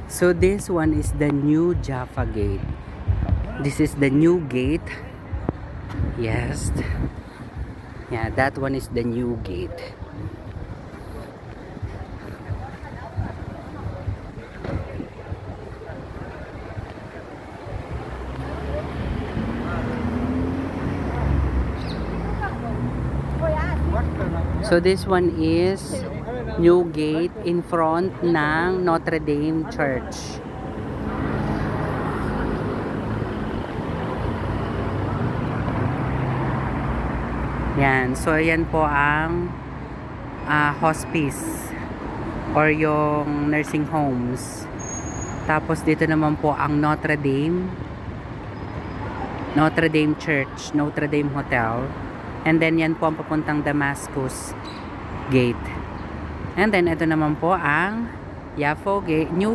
So this one is the new Jaffa Gate. This is the new gate. Yes. Yeah, that one is the new gate. So this one is new gate in front ng Notre Dame Church. Yan. So yan po ang hospice or yung nursing homes. Tapos dito naman po ang Notre Dame Church, Notre Dame Hotel. And then yan po ang papuntang Damascus Gate. And then ito naman po ang Yaffo Gate, New